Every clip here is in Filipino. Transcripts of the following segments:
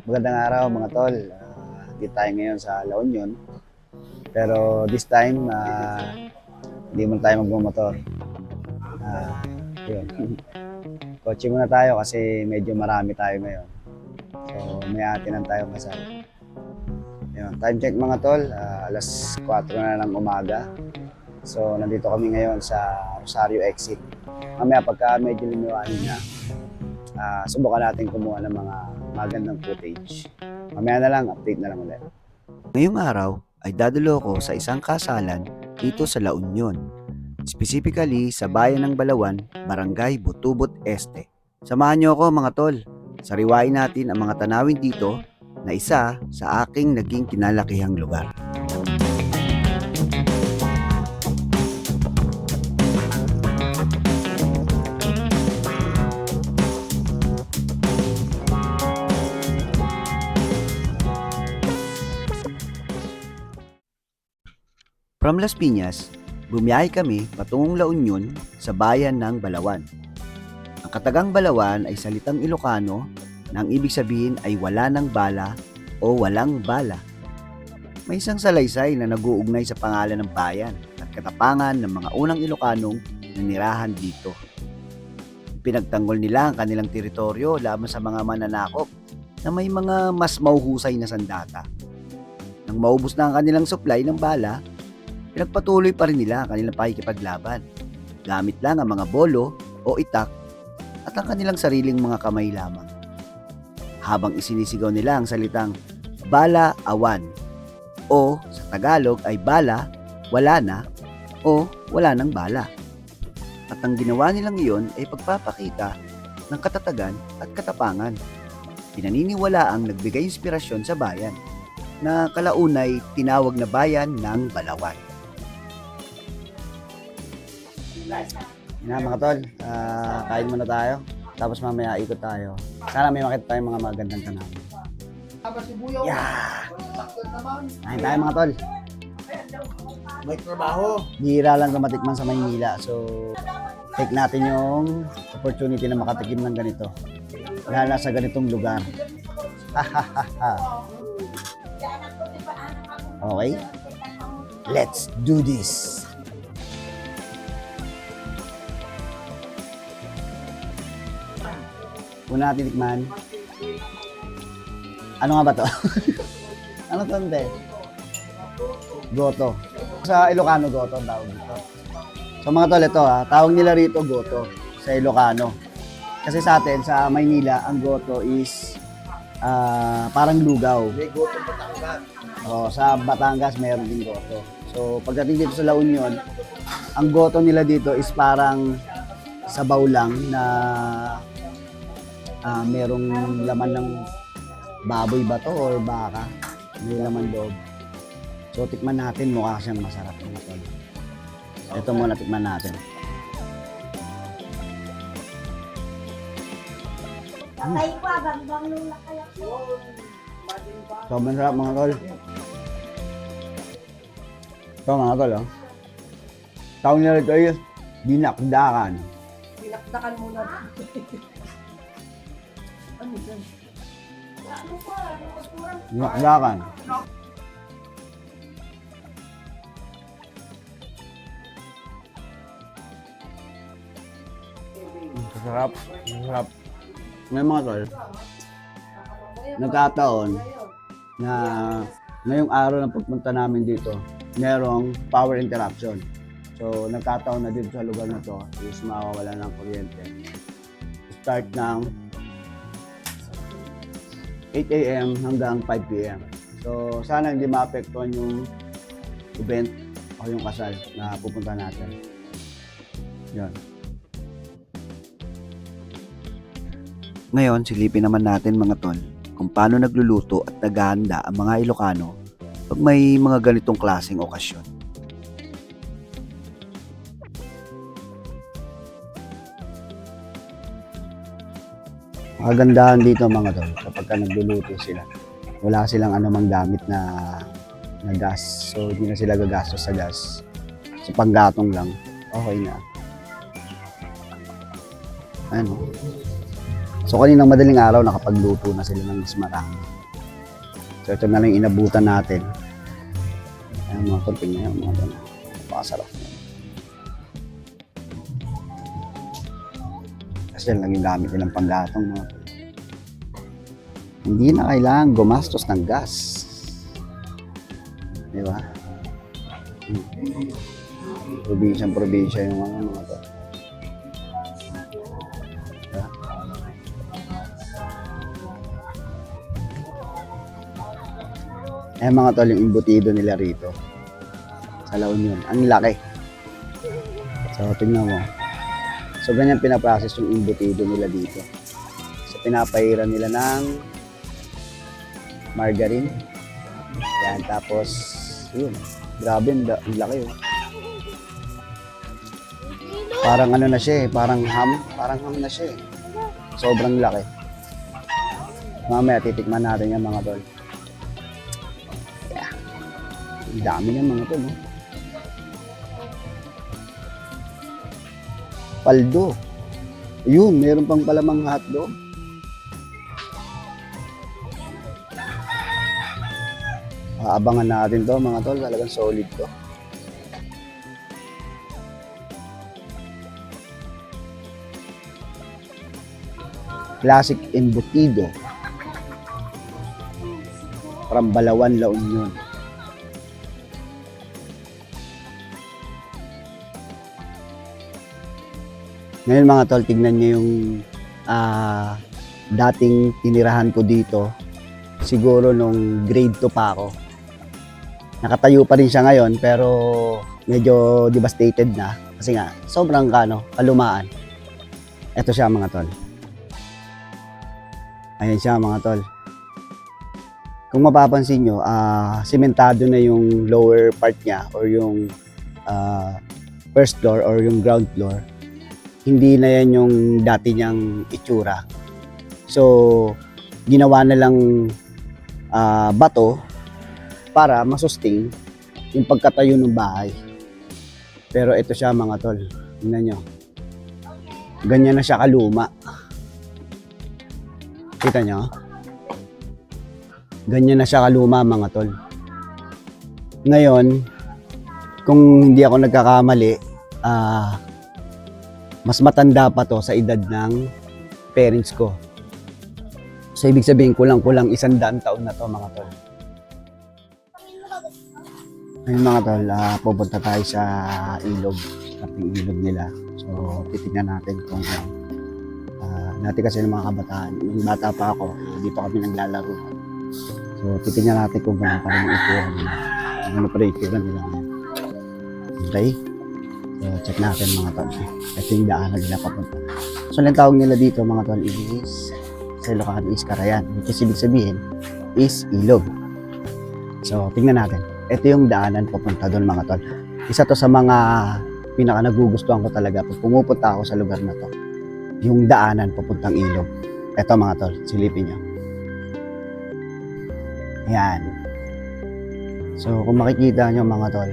Magandang araw mga tol. Dito tayo ngayon sa La Union. Pero this time, hindi muna tayo magmumotor. Yun. Kotse muna tayo kasi medyo marami tayo ngayon. So may atinan tayong kasal. Yun. Time check mga tol, alas 4 na ng umaga. So nandito kami ngayon sa Rosario Exit. Mamaya pagka medyo lumiwanag na, subukan natin kumuha ng mga magandang footage. Mamaya na lang, update na lang ulit. Ngayong araw ay dadalo ko sa isang kasalan dito sa La Union, specifically sa bayan ng Balawan, Barangay Butubot Este. Samahan niyo ako mga tol, sariwain natin ang mga tanawin dito na isa sa aking naging kinalakihang lugar. From Las Piñas, bumiyahe kami patungong La Union sa bayan ng Balawan. Ang katagang Balawan ay salitang Ilocano na ang ibig sabihin ay wala ng bala o walang bala. May isang salaysay na nag-uugnay sa pangalan ng bayan at katapangan ng mga unang Ilocanong nanirahan dito. Pinagtanggol nila ang kanilang teritoryo laban sa mga mananakop na may mga mas mauhusay na sandata. Nang maubos na ang kanilang supply ng bala, pinagpatuloy pa rin nila ang kanilang pakikipaglaban. Gamit lang ang mga bolo o itak at ang kanilang sariling mga kamay lamang. Habang isinisigaw nila ang salitang bala awan o sa Tagalog ay bala, wala na o wala ng bala. At ang ginawa nilang iyon ay pagpapakita ng katatagan at katapangan. Pinaniniwala ang nagbigay inspirasyon sa bayan na kalaunay tinawag na bayan ng Balawan. Yan na, mga tol, kain muna tayo. Tapos mamaya ikot tayo. Sana may makita tayong mga magandang tanawin. Yeah! Kain tayo mga tol. May trabaho. Bihira lang na matikman sa Maynila. So, take natin yung opportunity na makatikim ng ganito. Lalo sa ganitong lugar. Okay? Let's do this! Una natin tikman. Ano nga ba to? Ano to, nte? Goto. Sa Ilocano, goto ang tawag dito. So mga tol, ito tawag nila rito goto sa Ilocano. Kasi sa atin, sa Maynila, ang goto is parang lugaw. May gotong Batangas. Sa Batangas, meron din goto. So pagdating dito sa La Union, ang goto nila dito is parang sabaw lang na merong laman ng baboy ba to or baka. May laman loob. So tikman natin, mukha siyang masarap. Ito muna tikman natin. Patay pa, bang nung nakalak. Sobrang sarap mga tol. Ito mga tol, tawag nila ito ay dinakdakan. Pinakdakan muna. Ano dyan? Dinakdakan. Masarap. Masarap. May mga tol, nagkataon na ngayong araw ng pagpunta namin dito, merong power interruption. So, nagkataon na dito sa lugar na to is mawawala ng kuryente. Start ng 8 a.m. hanggang 5 p.m. So, sana hindi maapektuhan yung event o yung kasal na pupunta natin. Yan. Ngayon, silipin naman natin mga tol kung paano nagluluto at naghahanda ang mga Ilocano pag may mga ganitong klaseng okasyon. Kagandahan dito mga tol, kapag nagluluto sila, wala silang anumang gamit na gas. So, hindi na sila gagastos sa gas. So, panggatong lang, okay na. Ano? So, kaninang madaling araw, nakapagluto na sila ng mas marami. So ito na lang yung inabutan natin. Ayan mga tol, tingnan nyo mga tol. Napakasarap. Kasi yan lang yung gamit nilang panggatong mga tol. Hindi na kailangan gumastos ng gas. Di ba? Probinsya yung mga tol. Diba? Eh mga tol, yung imbutido nila rito sa La Union, ang laki. So tingnan mo. So ganyan pinaprocess yung imbutido nila dito. So pinapahiran nila ng margarine. Yan, tapos yun. Grabe, ang laki oh. Parang ano na siya eh, parang ham na siya eh. Sobrang laki. Mamaya titikman natin yung mga tol. Ang dami ng mga tol, no? Paldo. Yun, meron pang palamang hotdog. Aabangan natin to mga tol, talagang solid to. Classic embutido from Balawan, La Union. Ngayon mga tol, tignan nyo yung dating tinirahan ko dito. Siguro nung grade 2 pa ako. Nakatayo pa rin siya ngayon pero medyo devastated na. Kasi nga, sobrang kalumaan. Ito siya mga tol. Ayan siya mga tol. Kung mapapansin nyo, sementado na yung lower part niya or yung first floor or yung ground floor. Hindi na yan yung dati niyang itsura. So, ginawa na lang bato para masustain yung pagkatayo ng bahay. Pero ito siya mga tol. Tingnan nyo. Ganyan na siya kaluma. Kita nyo? Ganyan na siya kaluma mga tol. Ngayon, kung hindi ako nagkakamali, mas matanda pa to sa edad ng parents ko. So, ibig sabihin, kulang-kulang 100 taon na to mga tol. Ngayon mga tol, pupunta tayo sa ilog. Ating ilog nila. So, titignan natin kung dati kasi ng mga kabataan. Nung bata pa ako, dito kami naglalaro. So, titignan natin kung paano pa rin yung itsura nila. Ano pa rin itsura nila ngayon. Okay? So, check natin mga tol. Ito yung daanan nila papunta. So, ang tawag nila dito mga tol is sa Ilocano is Karayan. Which ibig sabihin is ilog. So, tingnan natin. Ito yung daanan papunta doon mga tol. Isa to sa mga pinaka nagugustuhan ko talaga pag pumupunta ako sa lugar na to. Yung daanan papuntang ilog. Ito mga tol, silipin nyo. Ayan. So, kung makikita nyo mga tol,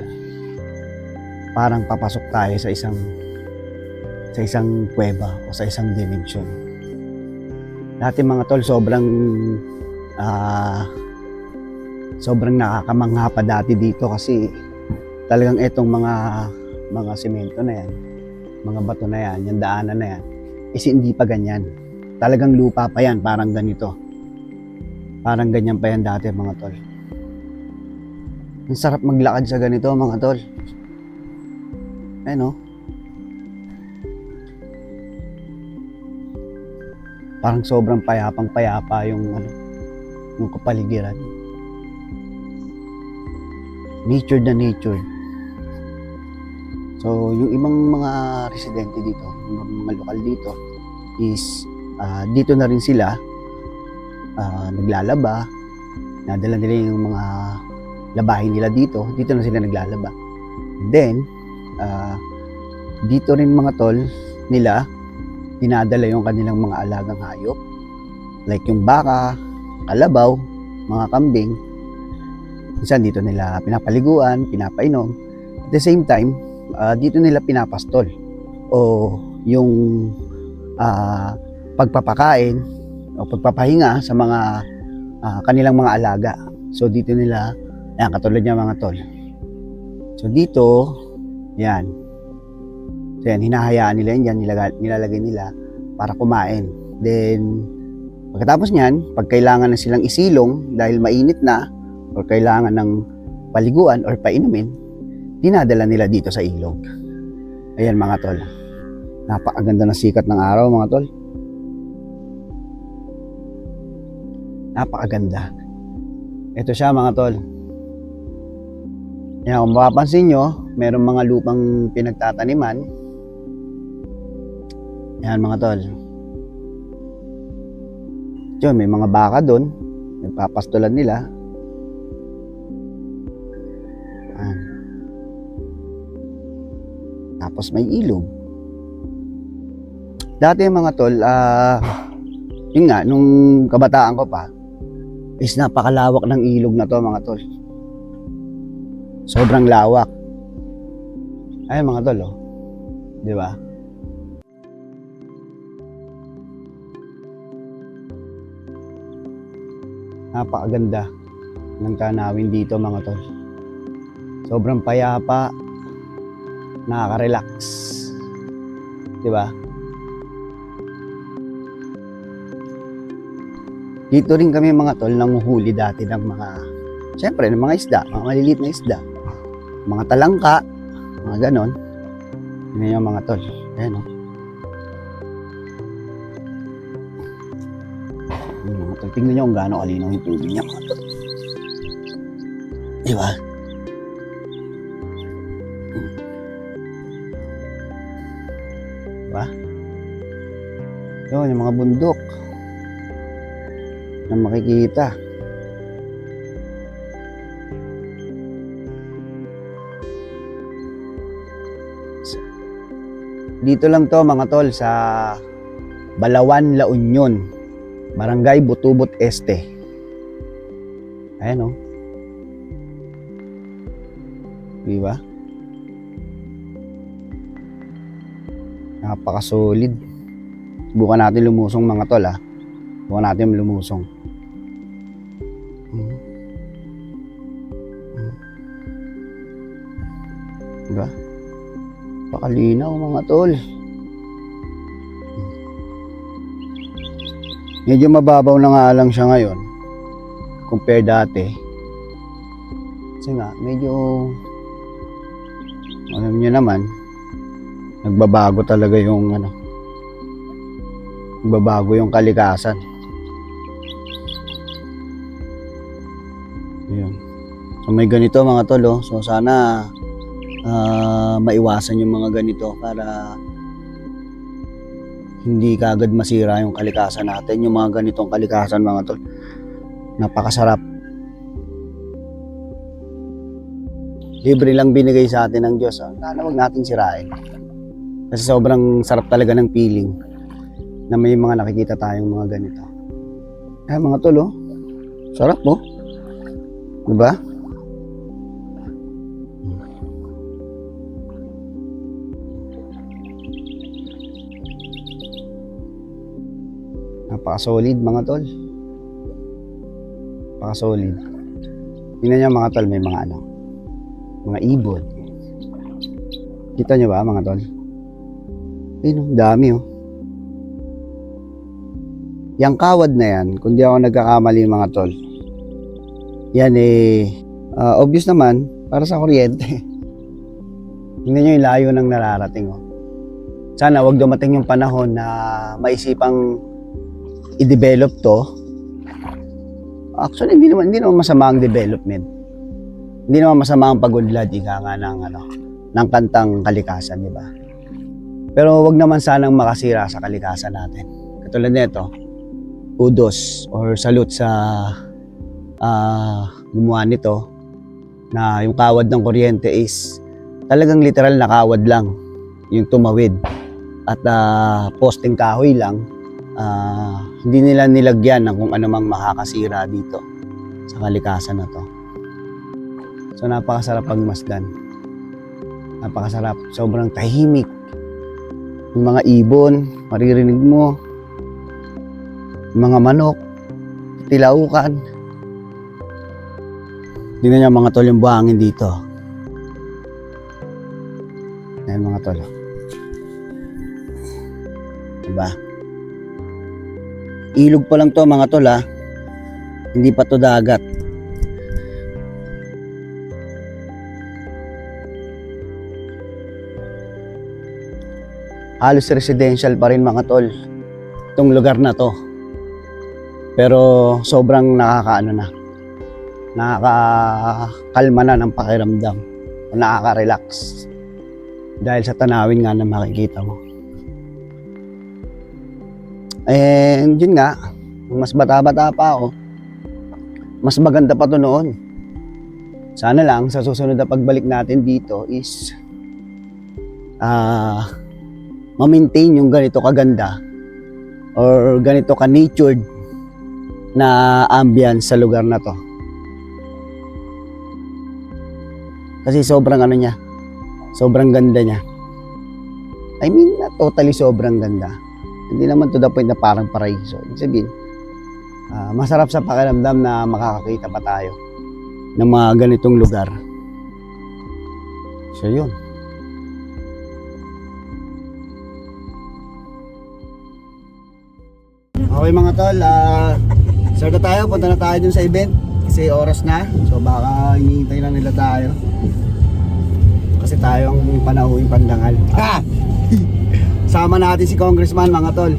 parang papasok tayo sa isang kuweba o sa isang dimension. Dati mga tol, sobrang nakakamangha pa dati dito kasi talagang itong mga semento na yan, mga bato na yan, yung daanan na yan, is hindi pa ganyan. Talagang lupa pa yan, parang ganito. Parang ganyan pa yan dati mga tol. Ang sarap maglakad sa ganito mga tol. Ayun o. Parang sobrang payapang-payapa yung kapaligiran. Nature na nature. So, yung ibang mga residente dito, yung mga lokal dito, is dito na rin sila naglalaba. Nadala nila yung mga labahin nila dito na sila naglalaba. Then, dito rin mga tol nila, dinadala yung kanilang mga alagang hayop. Like yung baka, kalabaw, mga kambing. Minsan dito nila pinapaliguan, pinapainom. At the same time, dito nila pinapastol o yung pagpapakain o pagpapahinga sa mga kanilang mga alaga. So dito nila, ayan, katulad niya mga tol. So dito, yan. So yan, hinahayaan nila yan, nilalagay nila para kumain. Then, pagkatapos niyan, pag kailangan na silang isilong dahil mainit na, or kailangan ng paliguan or painumin, dinadala nila dito sa ilog. Ayan mga tol. Napakaganda ng sikat ng araw mga tol. Napakaganda. Ito siya mga tol. Yan, kung mapapansin nyo, merong mga lupang pinagtataniman. Yan mga tol. Diyan, may mga baka doon. Nagpapastulan nila. Yan. Tapos may ilog. Dati mga tol, yun nga, nung kabataan ko pa, is napakalawak ng ilog na to mga tol. Sobrang lawak. Ay mga tol, oh. Di ba? Napakaganda ng tanawin dito mga tol. Sobrang payapa, nakaka-relax. Di ba? Dito rin kami mga tol nanguhuli dati ng mga, syempre ng mga isda, mga maliliit na isda. Mga talangka, mga ganon. Yun yung mga tol. Ayan o. Yung mga tol. Tingnan nyo kung gaano kalinaw yung tubig niya mga tol. Diba? Diba? Yun, yung mga bundok na makikita. Dito lang to mga tol sa Balawan, La Union, Barangay Butubot Este. Ayan o. Diba? Napaka-solid. Subukan natin lumusong mga tol ha. Subukan natin lumusong. Diba? Pakalinaw mga tol. Medyo mababaw na nga lang siya ngayon compare dati. Kasi nga medyo alam niyo naman nagbabago talaga yung nagbabago yung kalikasan. Ayun. So may ganito mga tol oh. So sana maiwasan yung mga ganito para hindi kaagad masira yung kalikasan natin. Yung mga ganitong kalikasan mga tol, napakasarap. Libre lang binigay sa atin ng Diyos. Sana wag natin sirain. Kasi sobrang sarap talaga ng feeling na may mga nakikita tayong mga ganito. Ay mga tol oh, sarap oh. Diba? Napaka-solid mga tol. Napaka-solid. Tingnan niyo mga tol, may mga mga ibon. Kita niyo ba mga tol? Ayun, dami oh. Yang kawad na yan, kung di ako nagkakamali mga tol, yan obvious naman, para sa kuryente. Tingnan niyo yung layo ng nararating oh. Sana wag dumating yung panahon na maisipang i-develop to. Actually, hindi naman masama ang development. Hindi naman masama ang pag-unlad, ika nga ng kantang kalikasan, di ba? Pero wag naman sanang makasira sa kalikasan natin. Katulad nito, kudos or salute sa gumawa nito na yung kawad ng kuryente is talagang literal na kawad lang yung tumawid at posting kahoy lang. Hindi nila nilagyan ng kung ano mang makakasira dito sa kalikasan na to. So napakasarap pagmasdan. Napakasarap. Sobrang tahimik. Yung mga ibon, maririnig mo. Yung mga manok, tilaukan. Tingnan niyo mga tol yung buhangin dito. Ayan mga tol. Diba? Ilog pa lang to mga tol ha. Hindi pa to dagat. Halos residential pa rin mga tol itong lugar na to. Pero sobrang nakakaano na. Nakakakalma na ng pakiramdam. Nakaka-relax. Dahil sa tanawin nga na makikita mo. And yun nga, mas bata-bata pa ako, mas maganda pa to noon. Sana lang sa susunod na pagbalik natin dito is ma-maintain yung ganito kaganda or ganito ka-natured na ambience sa lugar na to. Kasi sobrang ano niya, sobrang ganda niya. I mean, totally sobrang ganda. Hindi naman to the point na parang paraiso. Ibig sabihin, masarap sa pakiramdam na makakakita pa tayo ng mga ganitong lugar. So yun. Okay mga tol, start na tayo, punta na tayo dun sa event kasi oras na, so baka hinihintay lang nila tayo kasi tayo ang panauhing pandangal. Sama natin si Congressman mga tol.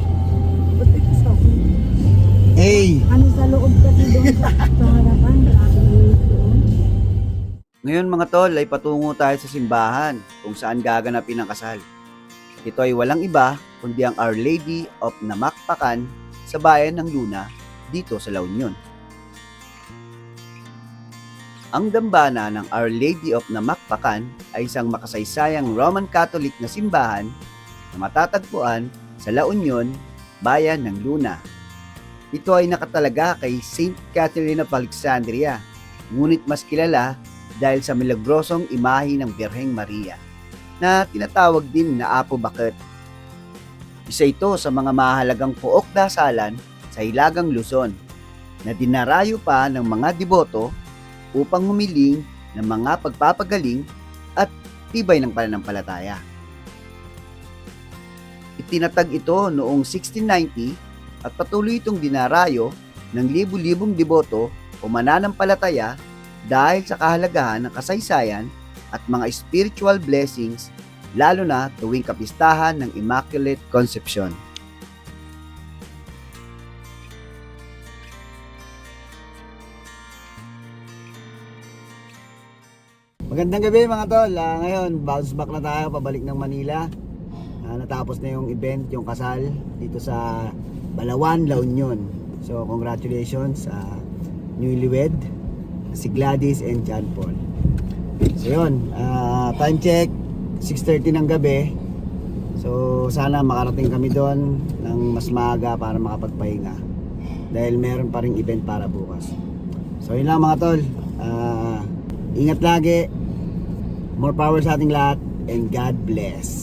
Hey! Ano sa loob kasi doon sa harapan? Grabe doon. Ngayon mga tol ay patungo tayo sa simbahan kung saan gaganapin ang kasal. Ito ay walang iba kundi ang Our Lady of Namakpakan sa bayan ng Luna dito sa La Union. Ang dambana ng Our Lady of Namakpakan ay isang makasaysayang Roman Catholic na simbahan na matatagpuan sa La Union, bayan ng Luna. Ito ay nakatalaga kay Saint Catherine of Alexandria, ngunit mas kilala dahil sa milagrosong imahe ng Birheng Maria na tinatawag din na Apo Bakit. Isa ito sa mga mahalagang puok dasalan sa Hilagang Luzon na dinarayo pa ng mga deboto upang humiling ng mga pagpapagaling at tibay ng pananampalataya. Itinatag ito noong 1690 at patuloy itong dinarayo ng libu-libong deboto o mananampalataya dahil sa kahalagahan ng kasaysayan at mga spiritual blessings, lalo na tuwing kapistahan ng Immaculate Conception. Magandang gabi mga tol. Ngayon, bounce back na tayo pabalik ng Manila. Natapos na yung event, yung kasal dito sa Balawan, La Union. So congratulations sa newlywed, si Gladys and John Paul. So yun, time check 6:30 ng gabi. So sana makarating kami doon ng mas maaga para makapagpahinga dahil meron pa ring event para bukas. So yun lang mga tol, ingat lagi, more power sa ating lahat, and God bless.